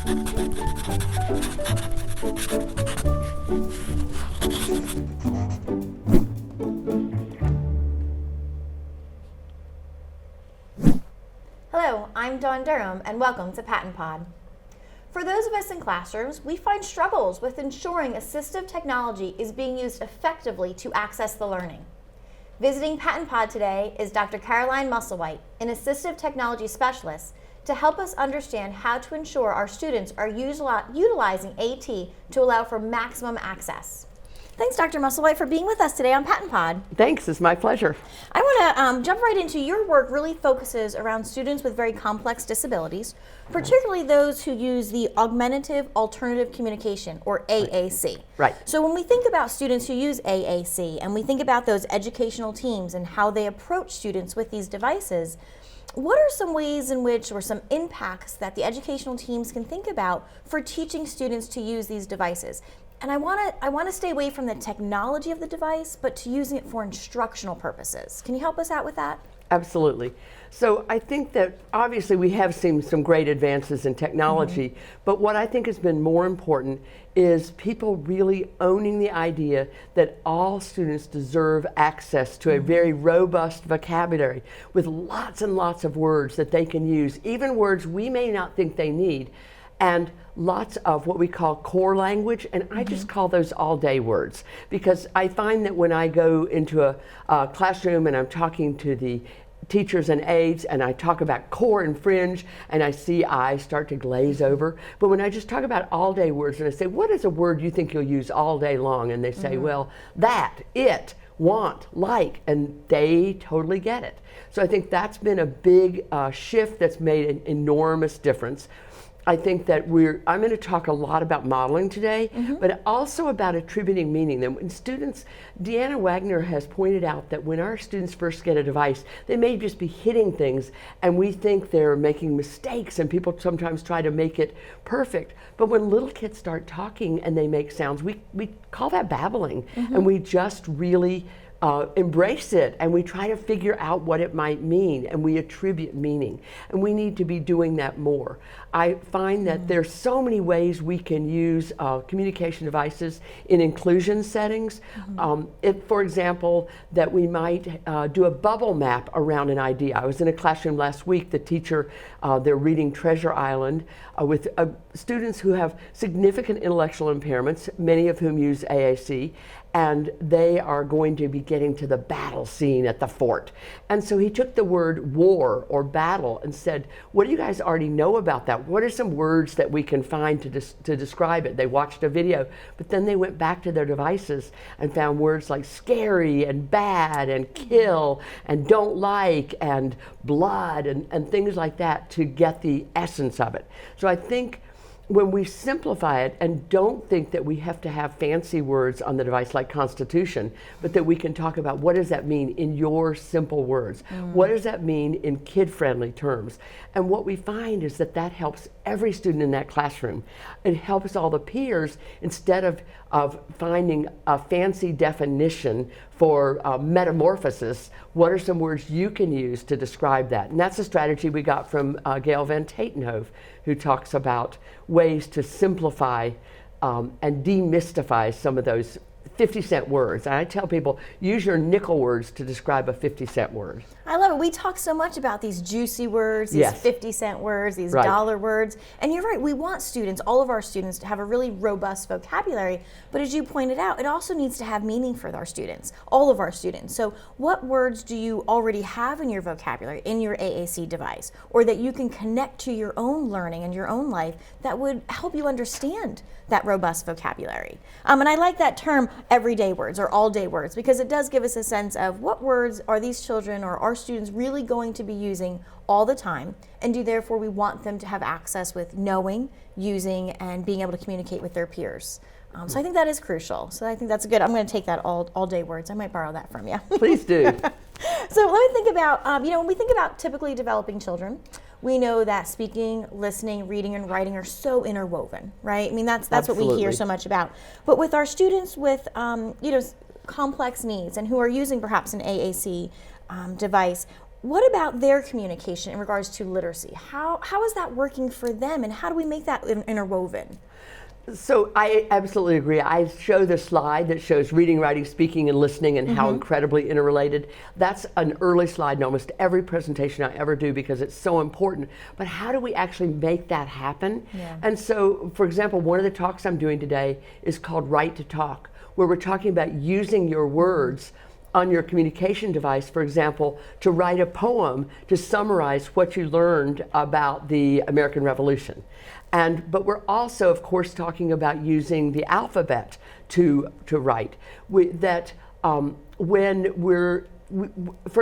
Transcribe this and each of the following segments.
Hello, I'm Dawn Durham, and welcome to PaTTAnpod. For those of us in classrooms, we find struggles with ensuring assistive technology is being used effectively to access the learning. Visiting PaTTAnpod today is Dr. Caroline Musselwhite, an assistive technology specialist, to help us understand how to ensure our students are utilizing AT to allow for maximum access. Thanks, Dr. Musselwhite, for being with us today on PaTTAnpod. Thanks, it's my pleasure. I want to jump right into your work. Really focuses around students with very complex disabilities, particularly those who use the Augmentative Alternative Communication, or AAC. Right. So when we think about students who use AAC, and we think about those educational teams and how they approach students with these devices, what are some ways in which, or some impacts that the educational teams can think about for teaching students to use these devices? And I want to stay away from the technology of the device, but to using it for instructional purposes. Can you help us out with that? Absolutely. So I think that obviously we have seen some great advances in technology, but what I think has been more important is people really owning the idea that all students deserve access to a very robust vocabulary with lots and lots of words that they can use, even words we may not think they need, and lots of what we call core language, and I just call those all-day words, because I find that when I go into a classroom and I'm talking to the teachers and aides and I talk about core and fringe and I see eyes start to glaze over, but when I just talk about all-day words and I say, what is a word you think you'll use all day long? And they say, well, that, it, want, like, and they totally get it. So I think that's been a big shift that's made an enormous difference. I think that I'm going to talk a lot about modeling today, but also about attributing meaning. And when students, Deanna Wagner has pointed out that when our students first get a device, they may just be hitting things and we think they're making mistakes, and people sometimes try to make it perfect. But when little kids start talking and they make sounds, we call that babbling, and we just really embrace it, and we try to figure out what it might mean, and we attribute meaning, and we need to be doing that more. I find that there's so many ways we can use communication devices in inclusion settings. For example, that we might do a bubble map around an idea. I was in a classroom last week, the teacher, they're reading Treasure Island with students who have significant intellectual impairments, many of whom use AAC, and they are going to be getting to the battle scene at the fort. And so he took the word war or battle and said, what do you guys already know about that? What are some words that we can find to describe it? They watched a video, but then they went back to their devices and found words like scary and bad and kill and don't like and blood and things like that to get the essence of it. So I think when we simplify it and don't think that we have to have fancy words on the device like Constitution, but that we can talk about what does that mean in your simple words? What does that mean in kid-friendly terms? And what we find is that that helps every student in that classroom. It helps all the peers instead of finding a fancy definition for metamorphosis. What are some words you can use to describe that? And that's a strategy we got from Gail Van Tatenhove, who talks about ways to simplify and demystify some of those 50-cent words. And I tell people, use your nickel words to describe a 50-cent word. I love it. We talk so much about these juicy words, these 50-cent words, these dollar words. And you're right, we want students, all of our students, to have a really robust vocabulary. But as you pointed out, it also needs to have meaning for our students, all of our students. So what words do you already have in your vocabulary, in your AAC device, or that you can connect to your own learning and your own life that would help you understand that robust vocabulary? And I like that term, everyday words or all-day words, because it does give us a sense of what words are these children or our students really going to be using all the time, and do therefore we want them to have access with knowing, using, and being able to communicate with their peers. So I think that is crucial. So I think that's good. I'm going to take that all-day words. I might borrow that from you. Please do. So let me think about, when we think about typically developing children, we know that speaking, listening, reading, and writing are so interwoven, right? I mean, that's what we hear so much about. But with our students with, complex needs and who are using perhaps an AAC device, what about their communication in regards to literacy? How is that working for them, and how do we make that interwoven? So I absolutely agree. I show the slide that shows reading, writing, speaking, and listening, and how incredibly interrelated. That's an early slide in almost every presentation I ever do because it's so important. But how do we actually make that happen? Yeah. And so, for example, one of the talks I'm doing today is called Right to Talk, where we're talking about using your words on your communication device, for example, to write a poem to summarize what you learned about the American Revolution. But we're also, of course, talking about using the alphabet to write. For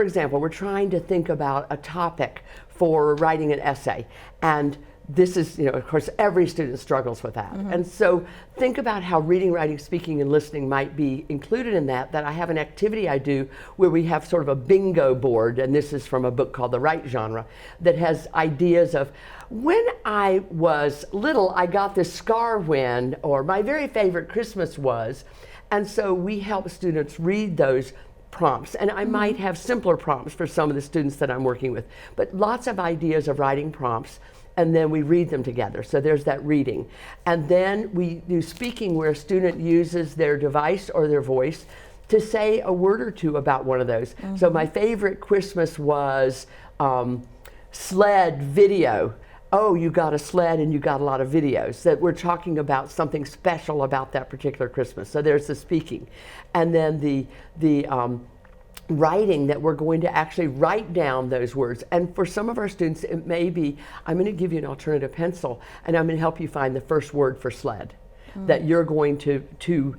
example, we're trying to think about a topic for writing an essay, and this is, of course, every student struggles with that. And so think about how reading, writing, speaking, and listening might be included in that. That I have an activity I do where we have sort of a bingo board, and this is from a book called The Right Genre, that has ideas of, when I was little, I got this scar when, or my very favorite Christmas was. And so we help students read those prompts. And I might have simpler prompts for some of the students that I'm working with, but lots of ideas of writing prompts. And then we read them together. So there's that reading. And then we do speaking, where a student uses their device or their voice to say a word or two about one of those. So my favorite Christmas was sled video. Oh, you got a sled and you got a lot of videos. That we're talking about something special about that particular Christmas. So there's the speaking. And then the writing, that we're going to actually write down those words. And for some of our students, it may be, I'm going to give you an alternative pencil and I'm going to help you find the first word for sled. That you're going to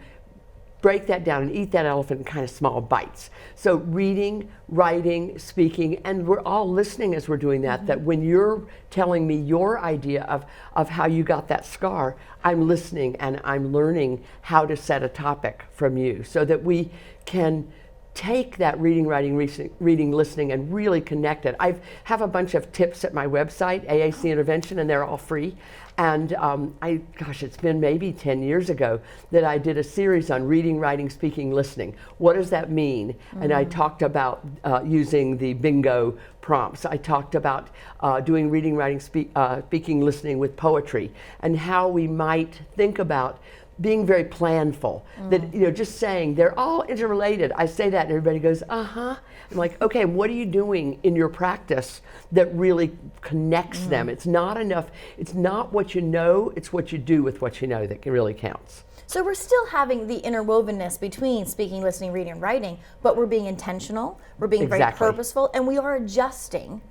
break that down and eat that elephant in kind of small bites. So reading, writing, speaking, and we're all listening as we're doing that, that when you're telling me your idea of how you got that scar, I'm listening and I'm learning how to set a topic from you, so that we can take that reading, writing, listening, and really connect it. I have a bunch of tips at my website, AAC Intervention, and they're all free. And it's been maybe 10 years ago that I did a series on reading, writing, speaking, listening. What does that mean? And I talked about using the bingo prompts. I talked about doing reading, writing, speaking, listening with poetry, and how we might think about being very planful, that, just saying they're all interrelated. I say that and everybody goes, I'm like, okay, what are you doing in your practice that really connects them? It's not enough, it's not what you know, it's what you do with what you know that really counts. So we're still having the interwovenness between speaking, listening, reading, and writing, but we're being intentional, we're being very purposeful, and we are adjusting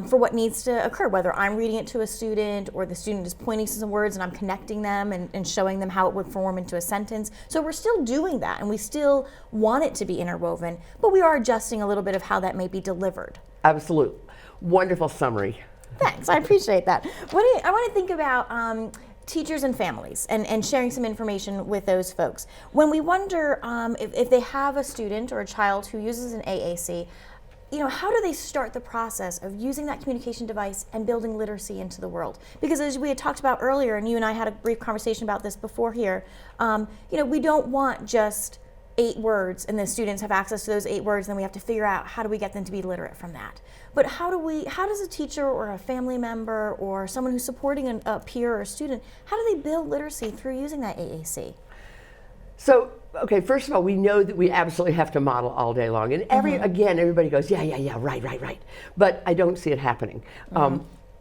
for what needs to occur, whether I'm reading it to a student or the student is pointing to some words and I'm connecting them and showing them how it would form into a sentence. So we're still doing that, and we still want it to be interwoven, but we are adjusting a little bit of how that may be delivered. Absolutely. Wonderful summary. Thanks, I appreciate that. I want to think about teachers and families and sharing some information with those folks. When we wonder if they have a student or a child who uses an AAC, how do they start the process of using that communication device and building literacy into the world? Because as we had talked about earlier, and you and I had a brief conversation about this before here, we don't want just 8 words and the students have access to those 8 words, and then we have to figure out how do we get them to be literate from that. But how does a teacher or a family member or someone who's supporting a peer or a student, how do they build literacy through using that AAC? So, okay, first of all, we know that we absolutely have to model all day long. And everybody goes, yeah, right. But I don't see it happening.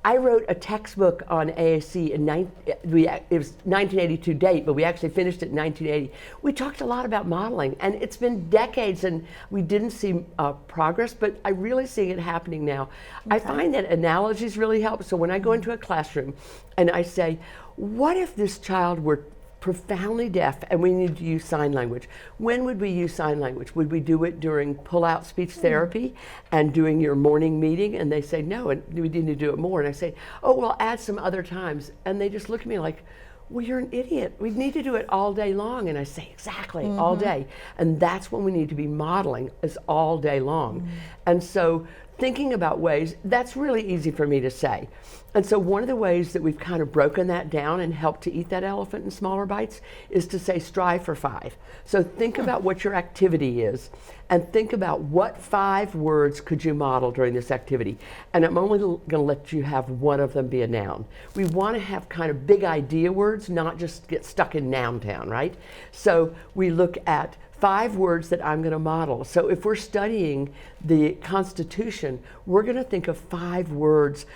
I wrote a textbook on AAC it was 1982 date, but we actually finished it in 1980. We talked a lot about modeling, and it's been decades and we didn't see progress, but I really see it happening now. Okay. I find that analogies really help. So when I go into a classroom and I say, what if this child were profoundly deaf and we need to use sign language? When would we use sign language? Would we do it during pull-out speech therapy and doing your morning meeting? And they say no, and we need to do it more. And I say, oh, well, add some other times. And they just look at me like, well, you're an idiot. We need to do it all day long. And I say, exactly, all day. And that's when we need to be modeling, is all day long. And so thinking about ways, that's really easy for me to say. And so one of the ways that we've kind of broken that down and helped to eat that elephant in smaller bites is to say strive for 5. So think about what your activity is and think about what 5 words could you model during this activity. And I'm only going to let you have one of them be a noun. We want to have kind of big idea words, not just get stuck in noun town, right? So we look at 5 words that I'm going to model. So if we're studying the Constitution, we're going to think of 5 words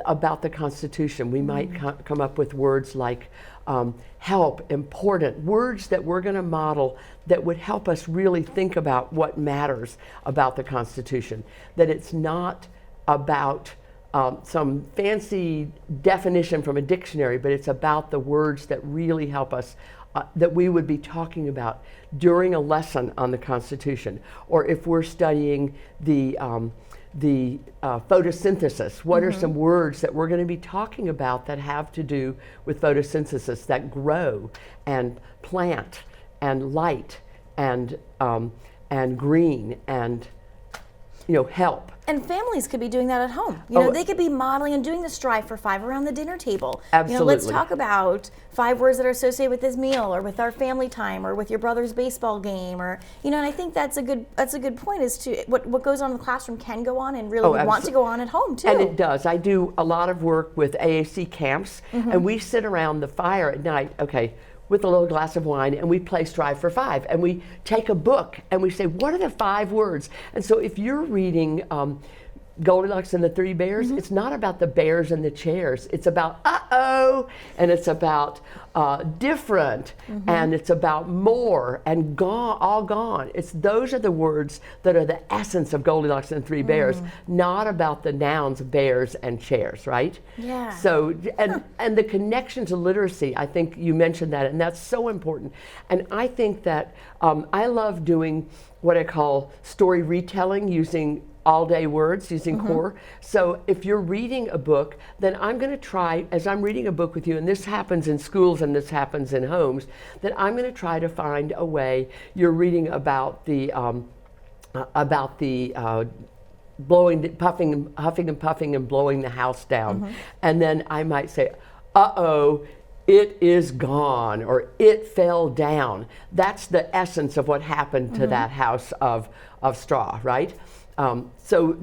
about the Constitution. We might come up with words like help, important, words that we're going to model that would help us really think about what matters about the Constitution. That it's not about some fancy definition from a dictionary, but it's about the words that really help us, that we would be talking about during a lesson on the Constitution. Or if we're studying the photosynthesis, what are some words that we're going to be talking about that have to do with photosynthesis, that grow and plant and light and green and help. And families could be doing that at home. They could be modeling and doing the strive for 5 around the dinner table. Absolutely. Let's talk about 5 words that are associated with this meal or with our family time or with your brother's baseball game, or and I think that's a good point as to what goes on in the classroom can go on and really want to go on at home too. And it does. I do a lot of work with AAC camps, and we sit around the fire at night, with a little glass of wine, and we play Strive for 5, and we take a book and we say, what are the 5 words? And so if you're reading Goldilocks and the Three Bears, it's not about the bears and the chairs. It's about uh-oh, and it's about different, and it's about more, and gone, all gone. Those are the words that are the essence of Goldilocks and the Three Bears, not about the nouns bears and chairs, right? Yeah. So, and the connection to literacy, I think you mentioned that, and that's so important. And I think that I love doing what I call story retelling using all-day words, using core. So if you're reading a book, then I'm going to try, as I'm reading a book with you, and this happens in schools and this happens in homes, that I'm going to try to find a way. You're reading about the huffing and puffing and blowing the house down, and then I might say, uh-oh, it is gone, or it fell down. That's the essence of what happened to that house of straw, right? So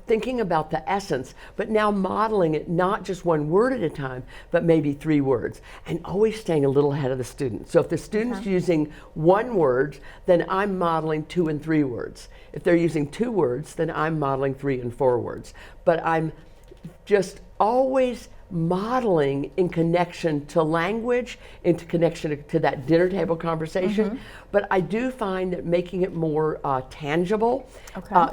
thinking about the essence, but now modeling it not just one word at a time, but maybe 3 words, and always staying a little ahead of the student. So if the student's using 1 word, then I'm modeling 2 and 3 words. If they're using 2 words, then I'm modeling 3 and 4 words. But I'm just always modeling in connection to language, into connection to that dinner table conversation. But I do find that making it more tangible,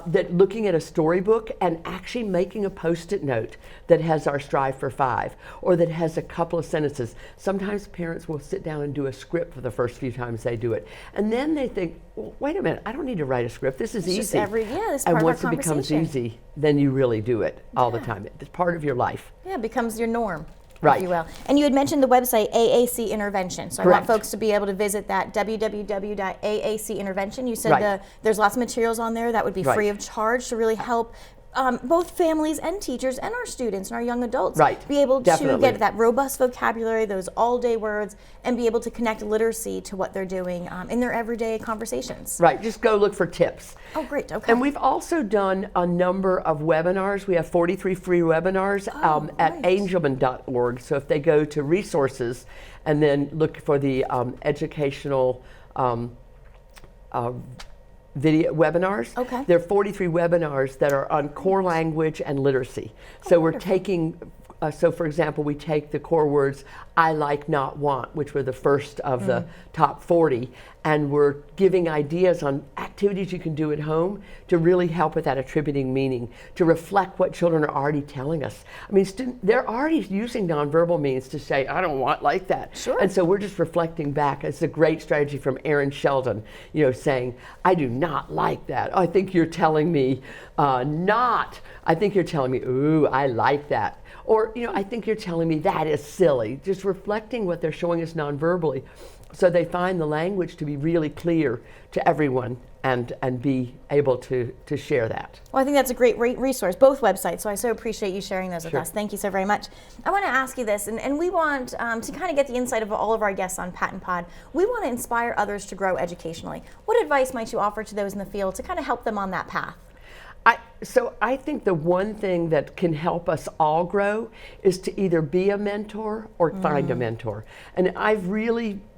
that looking at a storybook and actually making a Post-it note that has our Strive for 5, or that has a couple of sentences. Sometimes parents will sit down and do a script for the first few times they do it. And then they think, well, wait a minute, I don't need to write a script. This is easy. Just this is part and of once our it becomes easy, then you really do it all the time. It's part of your life. Yeah, it becomes your norm, right, if you will. And you had mentioned the website AAC Intervention. So Correct. I want folks to be able to visit that, www.AAC Intervention. You said there's lots of materials on there that would be free of charge to really help both families and teachers and our students and our young adults be able to get that robust vocabulary, those all-day words, and be able to connect literacy to what they're doing in their everyday conversations. Right, just go look for tips. Oh, great, okay. And we've also done a number of webinars. We have 43 free webinars at angelman.org. So if they go to resources and then look for the educational video webinars. There are 43 webinars that are on core language and literacy. So we're taking, so for example, we take the core words, I like, not, want, which were the first of the top 40, and we're giving ideas on activities you can do at home to really help with that attributing meaning, to reflect what children are already telling us. I mean, they're already using nonverbal means to say, I don't want like that. Sure. And so we're just reflecting back. It's a great strategy from Aaron Sheldon, saying, I do not like that. I think you're telling me not. I think you're telling me, ooh, I like that. Or, I think you're telling me that is silly. Just reflecting what they're showing us nonverbally, so they find the language to be really clear to everyone and be able to share that. Well, I think that's a great resource, both websites, so I so appreciate you sharing those with us. Thank you so very much. I want to ask you this, and we want to kind of get the insight of all of our guests on PaTTANpod. We want to inspire others to grow educationally. What advice might you offer to those in the field to kind of help them on that path? So I think the one thing that can help us all grow is to either be a mentor or find a mentor. And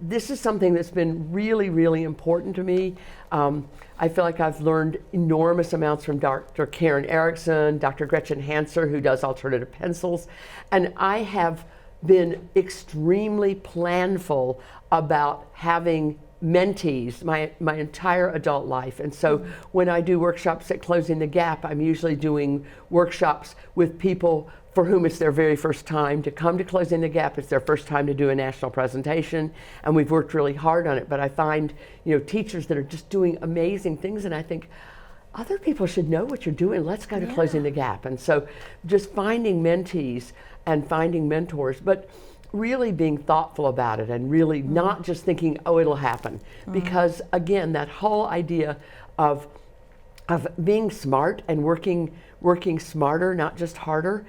this is something that's been really, really important to me. I feel like I've learned enormous amounts from Dr. Karen Erickson, Dr. Gretchen Hanser, who does alternative pencils, and I have been extremely planful about having mentees my entire adult life. And so when I do workshops at Closing the Gap, I'm usually doing workshops with people for whom it's their very first time to come to Closing the Gap. It's their first time to do a national presentation, and we've worked really hard on it. But I find, teachers that are just doing amazing things, and I think other people should know what you're doing. Let's go to Closing the Gap. And so just finding mentees and finding mentors, but really being thoughtful about it and really not just thinking, oh, it'll happen. Because again, that whole idea of being smart and working smarter, not just harder.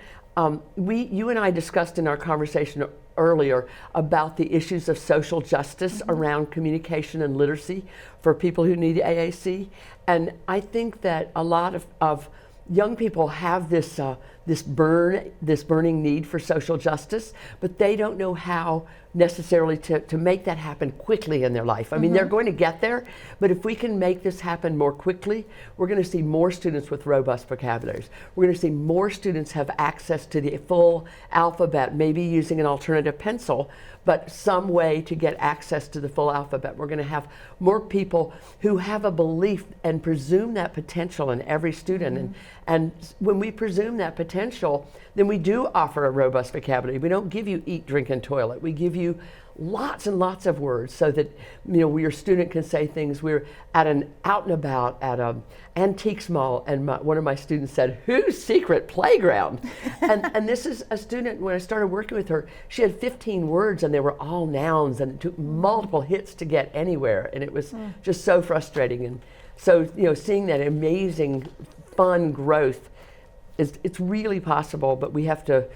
You and I discussed in our conversation earlier about the issues of social justice around communication and literacy for people who need AAC. And I think that a lot of young people have this burning need for social justice, but they don't know how necessarily to make that happen quickly in their life. I mean, they're going to get there, but if we can make this happen more quickly, we're going to see more students with robust vocabularies. We're going to see more students have access to the full alphabet, maybe using an alternative pencil, but some way to get access to the full alphabet. We're going to have more people who have a belief and presume that potential in every student. And when we presume that potential, then we do offer a robust vocabulary. We don't give you eat, drink, and toilet. We give you lots and lots of words so that your student can say things. We're at an out and about at an antiques mall, and one of my students said, "Whose secret playground?" and this is a student, when I started working with her, she had 15 words and they were all nouns, and it took multiple hits to get anywhere, and it was just so frustrating. And so seeing that amazing fun growth, it's really possible, but we have to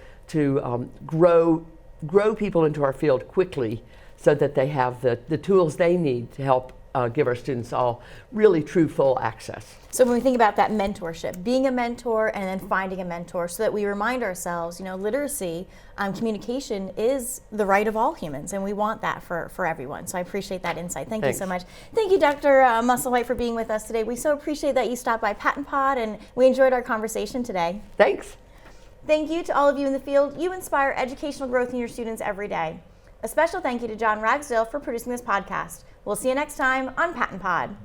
grow people into our field quickly so that they have the tools they need to help give our students all really true full access. So when we think about that mentorship, being a mentor and then finding a mentor, so that we remind ourselves, literacy, communication is the right of all humans, and we want that for everyone. So I appreciate that insight. Thank you so much. Thank you, Dr. Musselwhite, for being with us today. We so appreciate that you stopped by PaTTANpod, and we enjoyed our conversation today. Thanks. Thank you to all of you in the field. You inspire educational growth in your students every day. A special thank you to John Ragsdale for producing this podcast. We'll see you next time on PaTTANpod.